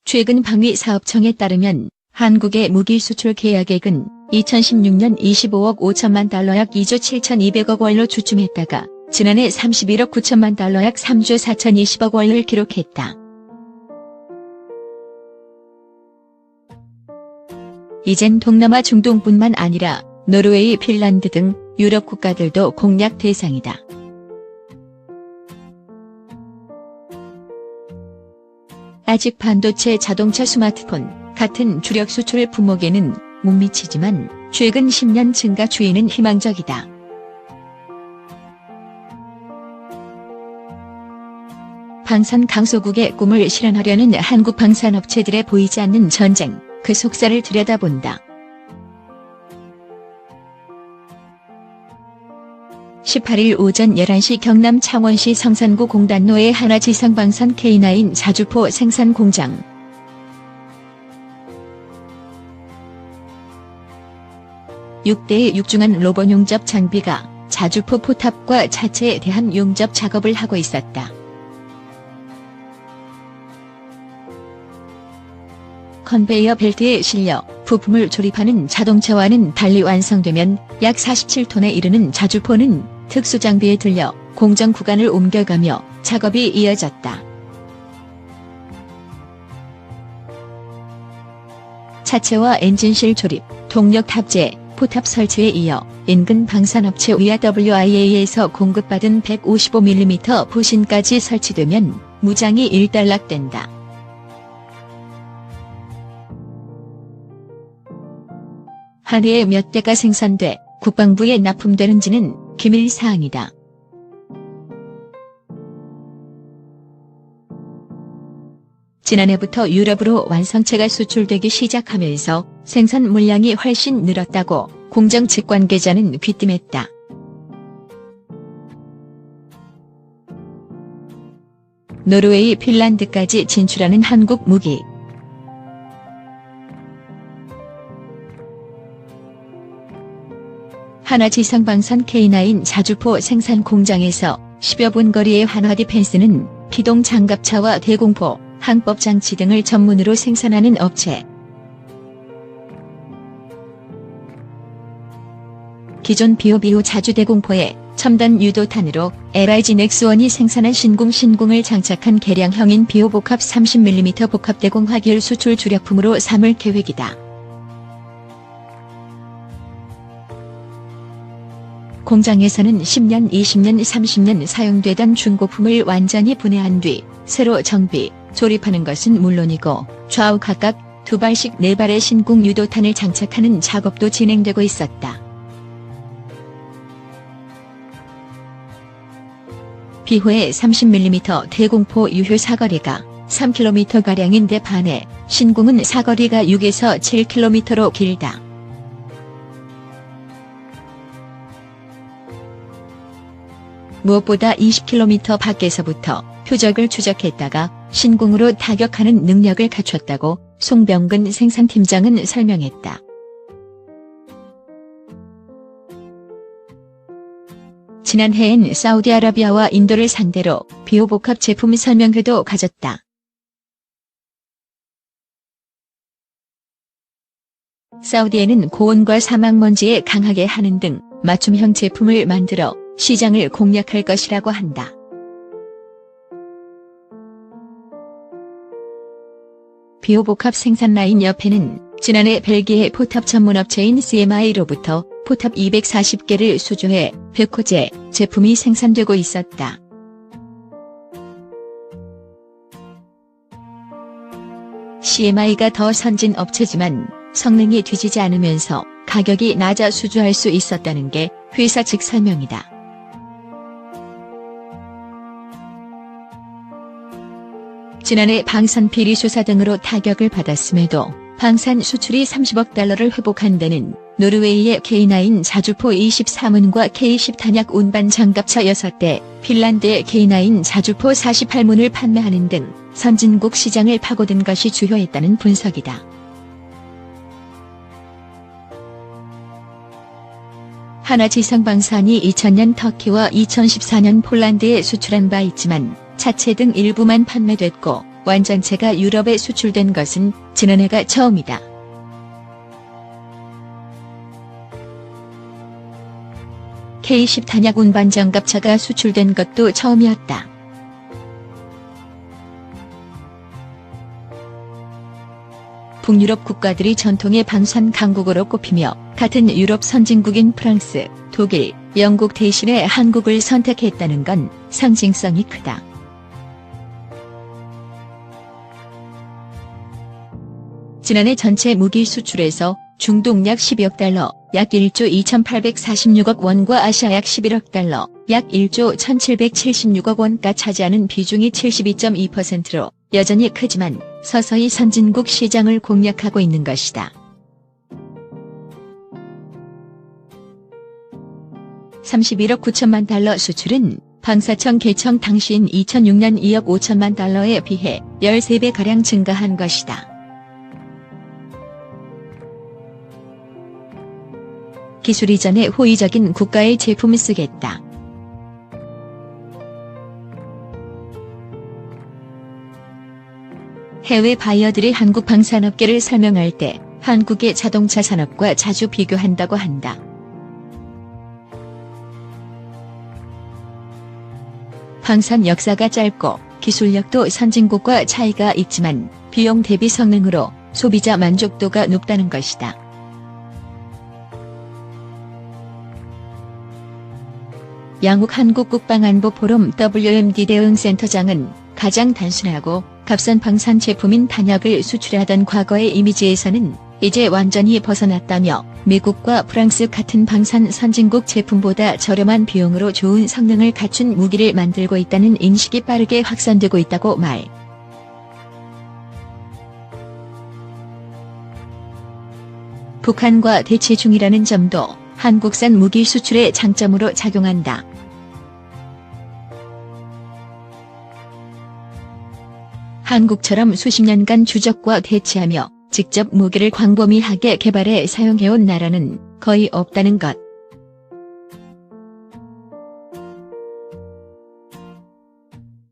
최근 방위사업청에 따르면 한국의 무기 수출 계약액은 2016년 25억 5천만 달러 약 2조 7,200억 원로 주춤했다가 지난해 31억 9천만 달러 약 3조 4,020억 원을 기록했다. 이젠 동남아 중동뿐만 아니라 노르웨이, 핀란드 등 유럽 국가들도 공략 대상이다. 아직 반도체, 자동차, 스마트폰 같은 주력 수출 품목에는 못 미치지만 최근 10년 증가 추이는 희망적이다. 방산 강소국의 꿈을 실현하려는 한국 방산업체들의 보이지 않는 전쟁, 그 속살을 들여다본다. 18일 오전 11시 경남 창원시 성산구 공단로의 하나지성방산 K9 자주포 생산 공장. (6대의) 육중한 로봇 용접 장비가 자주포 포탑과 차체에 대한 용접 작업을 하고 있었다. 컨베이어 벨트에 실려 부품을 조립하는 자동차와는 달리 완성되면 약 47톤에 이르는 자주포는 특수장비에 들려 공정 구간을 옮겨가며 작업이 이어졌다. 차체와 엔진실 조립, 동력 탑재, 포탑 설치에 이어 인근 방산업체 WIA에서 공급받은 155mm 부신까지 설치되면 무장이 일단락된다. 한 해에 몇 대가 생산돼 국방부에 납품되는지는 기밀사항이다. 지난해부터 유럽으로 완성체가 수출되기 시작하면서 생산 물량이 훨씬 늘었다고 공장 측 관계자는 귀띔했다. 노르웨이, 핀란드까지 진출하는 한국 무기. 하나지성방산 K9 자주포 생산 공장에서 10여 분 거리의 한화디펜스는 기동 장갑차와 대공포, 항법장치 등을 전문으로 생산하는 업체. 기존 비오비오 자주대공포에 첨단 유도탄으로 LIG 넥스원이 생산한 신궁을 장착한 개량형인 비오복합 30mm 복합대공 화기율 수출 주력품으로 삼을 계획이다. 공장에서는 10년, 20년, 30년 사용되던 중고품을 완전히 분해한 뒤 새로 정비, 조립하는 것은 물론이고 좌우 각각 2발씩 4발의 신궁 유도탄을 장착하는 작업도 진행되고 있었다. 비호의 30mm 대공포 유효 사거리가 3km가량인데 반해 신궁은 사거리가 6에서 7km로 길다. 무엇보다 20km 밖에서부터 표적을 추적했다가 신궁으로 타격하는 능력을 갖췄다고 송병근 생산팀장은 설명했다. 지난해엔 사우디아라비아와 인도를 상대로 비오복합 제품 설명회도 가졌다. 사우디에는 고온과 사막먼지에 강하게 하는 등 맞춤형 제품을 만들어 시장을 공략할 것이라고 한다. 비오복합 생산 라인 옆에는 지난해 벨기에 포탑 전문업체인 CMI로부터 포탑 240개를 수주해 벽호재 제품이 생산되고 있었다. CMI가 더 선진 업체지만 성능이 뒤지지 않으면서 가격이 낮아 수주할 수 있었다는 게 회사 측 설명이다. 지난해 방산 비리 수사 등으로 타격을 받았음에도 방산 수출이 30억 달러를 회복한 데는 노르웨이의 K9 자주포 23문과 K10 탄약 운반 장갑차 6대, 핀란드의 K9 자주포 48문을 판매하는 등 선진국 시장을 파고든 것이 주요했다는 분석이다. 하나지성방산이 2000년 터키와 2014년 폴란드에 수출한 바 있지만 차체 등 일부만 판매됐고 완전체가 유럽에 수출된 것은 지난해가 처음이다. K10 탄약 운반 장갑차가 수출된 것도 처음이었다. 북유럽 국가들이 전통의 방산 강국으로 꼽히며 같은 유럽 선진국인 프랑스, 독일, 영국 대신에 한국을 선택했다는 건 상징성이 크다. 지난해 전체 무기 수출에서 중동 약 10억 달러, 약 1조 2,846억 원과 아시아 약 11억 달러, 약 1조 1,776억 원가 차지하는 비중이 72.2%로 여전히 크지만 서서히 선진국 시장을 공략하고 있는 것이다. 31억 9천만 달러 수출은 방사청 개청 당시인 2006년 2억 5천만 달러에 비해 13배가량 증가한 것이다. 기술 이전에 호의적인 국가의 제품을 쓰겠다. 해외 바이어들이 한국 방산업계를 설명할 때 한국의 자동차 산업과 자주 비교한다고 한다. 방산 역사가 짧고 기술력도 선진국과 차이가 있지만 비용 대비 성능으로 소비자 만족도가 높다는 것이다. 양욱 한국국방안보포럼 WMD 대응센터장은 가장 단순하고 값싼 방산 제품인 탄약을 수출하던 과거의 이미지에서는 이제 완전히 벗어났다며 미국과 프랑스 같은 방산 선진국 제품보다 저렴한 비용으로 좋은 성능을 갖춘 무기를 만들고 있다는 인식이 빠르게 확산되고 있다고 말. 북한과 대치 중이라는 점도 한국산 무기 수출의 장점으로 작용한다. 한국처럼 수십 년간 주적과 대치하며 직접 무기를 광범위하게 개발해 사용해온 나라는 거의 없다는 것.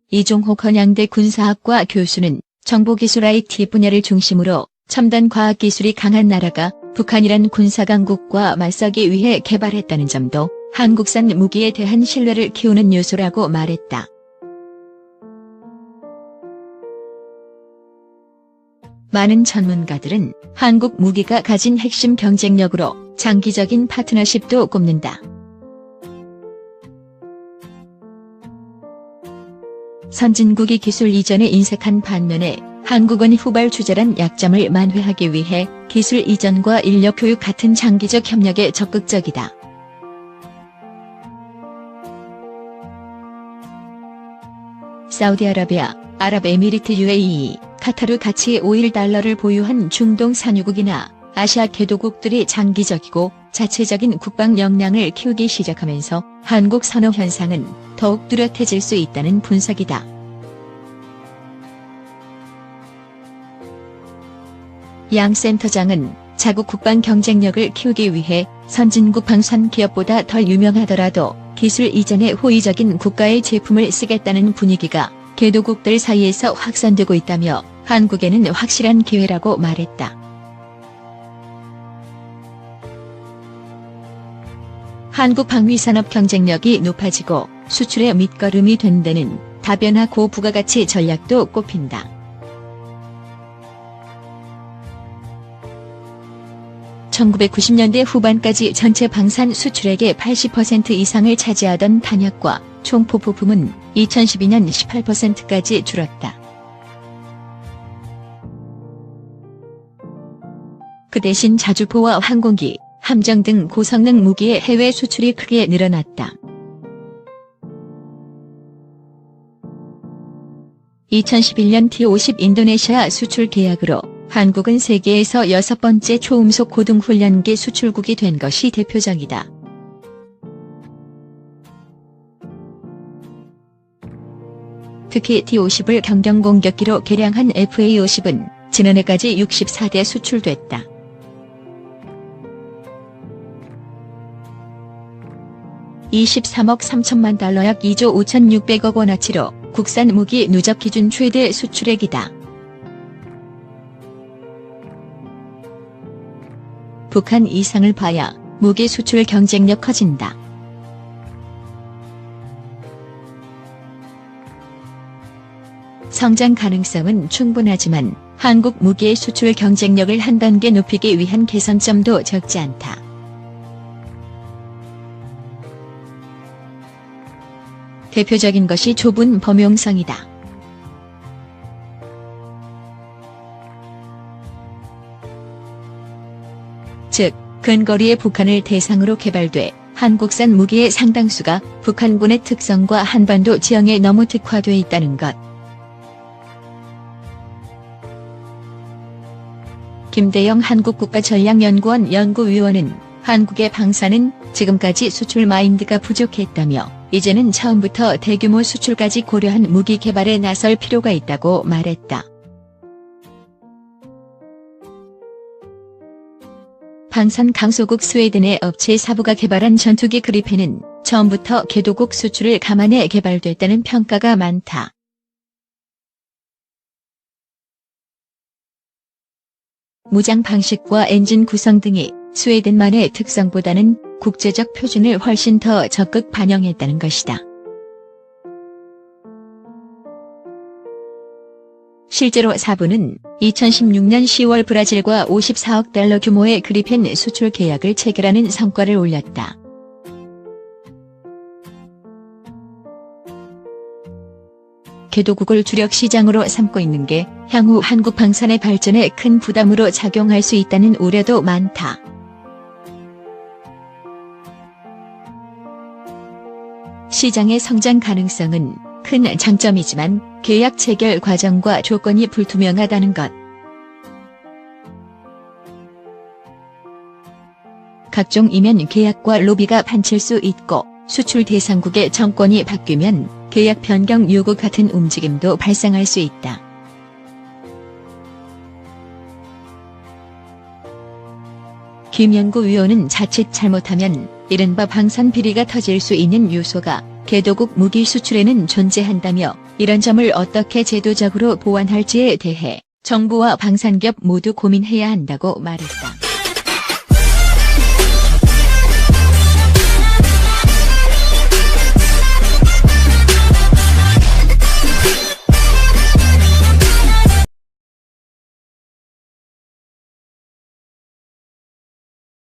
이종호 건양대 군사학과 교수는 정보기술 IT 분야를 중심으로 첨단 과학기술이 강한 나라가 북한이란 군사강국과 맞서기 위해 개발했다는 점도 한국산 무기에 대한 신뢰를 키우는 요소라고 말했다. 많은 전문가들은 한국 무기가 가진 핵심 경쟁력으로 장기적인 파트너십도 꼽는다. 선진국이 기술 이전에 인색한 반면에 한국은 후발주자란 약점을 만회하기 위해 기술 이전과 인력 교육 같은 장기적 협력에 적극적이다. 사우디아라비아, 아랍에미리트 UAE, 카타르 같이 오일 달러를 보유한 중동 산유국이나 아시아 개도국들이 장기적이고 자체적인 국방 역량을 키우기 시작하면서 한국 선호 현상은 더욱 뚜렷해질 수 있다는 분석이다. 양 센터장은 자국 국방 경쟁력을 키우기 위해 선진국 방산 기업보다 덜 유명하더라도 기술 이전에 호의적인 국가의 제품을 쓰겠다는 분위기가 개도국들 사이에서 확산되고 있다며 한국에는 확실한 기회라고 말했다. 한국 방위산업 경쟁력이 높아지고 수출의 밑거름이 된 데는 다변화 고부가가치 전략도 꼽힌다. (1990년대) 후반까지 전체 방산 수출액의 80% 이상을 차지하던 탄약과 총포 부품은 2012년 18%까지 줄었다. 그 대신 자주포와 항공기, 함정 등 고성능 무기의 해외 수출이 크게 늘어났다. 2011년 T-50 인도네시아 수출 계약으로 한국은 세계에서 6번째 초음속 고등훈련기 수출국이 된 것이 대표적이다. 특히 T-50을 경경공격기로 개량한 FA-50은 지난해까지 64대 수출됐다. $23억 3천만 달러 약 2조 5,600억 원어치로 국산 무기 누적 기준 최대 수출액이다. 북한 이상을 봐야 무기 수출 경쟁력 커진다. 성장 가능성은 충분하지만 한국 무기의 수출 경쟁력을 한 단계 높이기 위한 개선점도 적지 않다. 대표적인 것이 좁은 범용성이다. 즉, 근거리의 북한을 대상으로 개발돼 한국산 무기의 상당수가 북한군의 특성과 한반도 지형에 너무 특화돼 있다는 것. 김대영 한국국가전략연구원 연구위원은 한국의 방산은 지금까지 수출 마인드가 부족했다며 이제는 처음부터 대규모 수출까지 고려한 무기 개발에 나설 필요가 있다고 말했다. 방산 강소국 스웨덴의 업체 사부가 개발한 전투기 그리펜은 처음부터 개도국 수출을 감안해 개발됐다는 평가가 많다. 무장 방식과 엔진 구성 등이 스웨덴만의 특성보다는 국제적 표준을 훨씬 더 적극 반영했다는 것이다. 실제로 사부는 2016년 10월 브라질과 54억 달러 규모의 그리펜 수출 계약을 체결하는 성과를 올렸다. 개도국을 주력 시장으로 삼고 있는 게 향후 한국 방산의 발전에 큰 부담으로 작용할 수 있다는 우려도 많다. 시장의 성장 가능성은 큰 장점이지만 계약 체결 과정과 조건이 불투명하다는 것. 각종 이면 계약과 로비가 판칠 수 있고 수출 대상국의 정권이 바뀌면 계약 변경 요구 같은 움직임도 발생할 수 있다. 김 연구위원은 자칫 잘못하면 이른바 방산 비리가 터질 수 있는 요소가 개도국 무기 수출에는 존재한다며 이런 점을 어떻게 제도적으로 보완할지에 대해 정부와 방산기업 모두 고민해야 한다고 말했다.